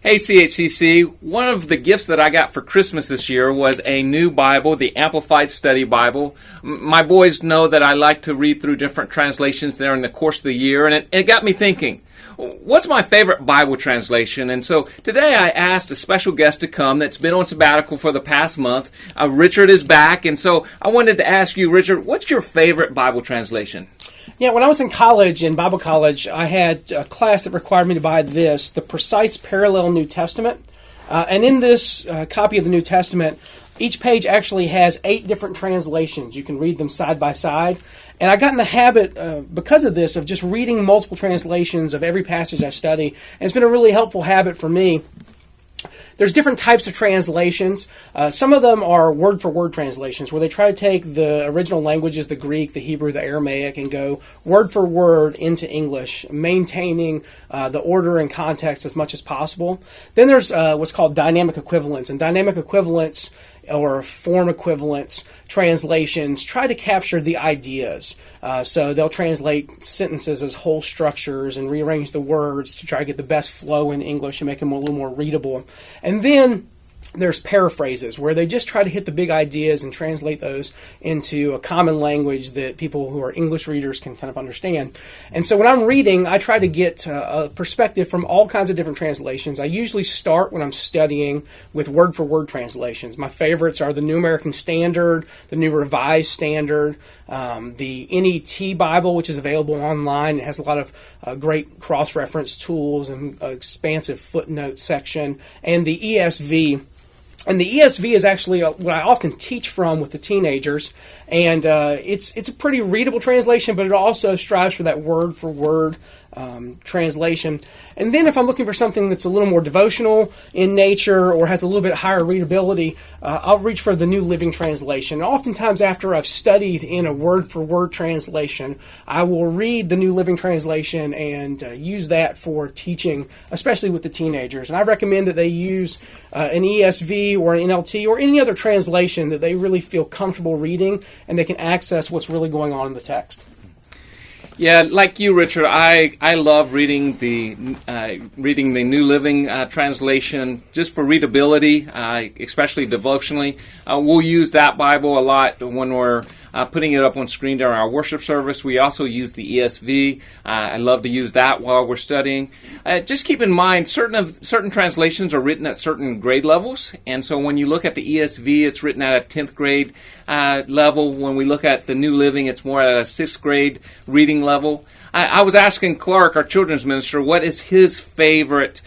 Hey CHCC, one of the gifts that I got for Christmas this year was a new Bible, the Amplified Study Bible. My boys know that I like to read through different translations during the course of the year, and it got me thinking, what's my favorite Bible translation? And so today I asked a special guest to come that's been on sabbatical for the past month. Richard is back, and so I wanted to ask you, Richard, what's your favorite Bible translation? Yeah, when I was in college, in Bible college, I had a class that required me to buy this, the Precise Parallel New Testament. And in this copy of the New Testament, each page actually has 8 different translations. You can read them side by side. And I got in the habit, because of this, of just reading multiple translations of every passage I study. And it's been a really helpful habit for me. There's different types of translations. Some of them are word-for-word translations, where they try to take the original languages, the Greek, the Hebrew, the Aramaic, and go word-for-word into English, maintaining the order and context as much as possible. Then there's what's called dynamic equivalence, and dynamic equivalence or form equivalence translations try to capture the ideas. So they'll translate sentences as whole structures and rearrange the words to try to get the best flow in English and make them a little more readable. And then there's paraphrases, where they just try to hit the big ideas and translate those into a common language that people who are English readers can kind of understand. And so when I'm reading, I try to get a perspective from all kinds of different translations. I usually start when I'm studying with word-for-word translations. My favorites are the New American Standard, the New Revised Standard, the NET Bible, which is available online. It has a lot of great cross-reference tools and expansive footnote section, and the ESV. And the ESV is actually what I often teach from with the teenagers, and it's a pretty readable translation, but it also strives for that word-for-word translation. And then if I'm looking for something that's a little more devotional in nature or has a little bit higher readability, I'll reach for the New Living Translation. And oftentimes after I've studied in a word-for-word translation, I will read the New Living Translation and use that for teaching, especially with the teenagers. And I recommend that they use an ESV or an NLT or any other translation that they really feel comfortable reading and they can access what's really going on in the text. Yeah, like you, Richard, I love reading the New Living Translation just for readability, especially devotionally. We'll use that Bible a lot when we're putting it up on screen during our worship service. We also use the ESV. I love to use that while we're studying. Just keep in mind, certain translations are written at certain grade levels, and so when you look at the ESV, it's written at a 10th grade level. When we look at the New Living, it's more at a 6th grade reading level. I was asking Clark, our children's minister, what is his favorite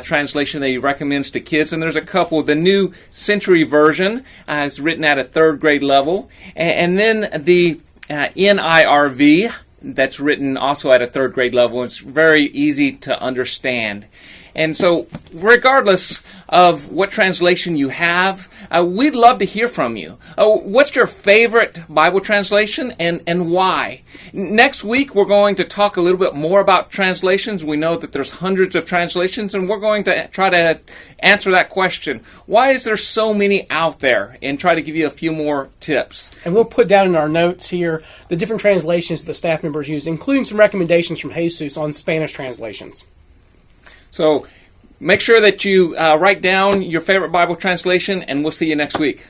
translation that he recommends to kids, and there's a couple. The New Century Version is written at a 3rd grade level, and then the NIRV, that's written also at a 3rd grade level. It's very easy to understand. And so, regardless of what translation you have, we'd love to hear from you. What's your favorite Bible translation and why? Next week, we're going to talk a little bit more about translations. We know that there's hundreds of translations, and we're going to try to answer that question. Why is there so many out there? And try to give you a few more tips. And we'll put down in our notes here the different translations the staff members use, including some recommendations from Jesus on Spanish translations. So make sure that you write down your favorite Bible translation, and we'll see you next week.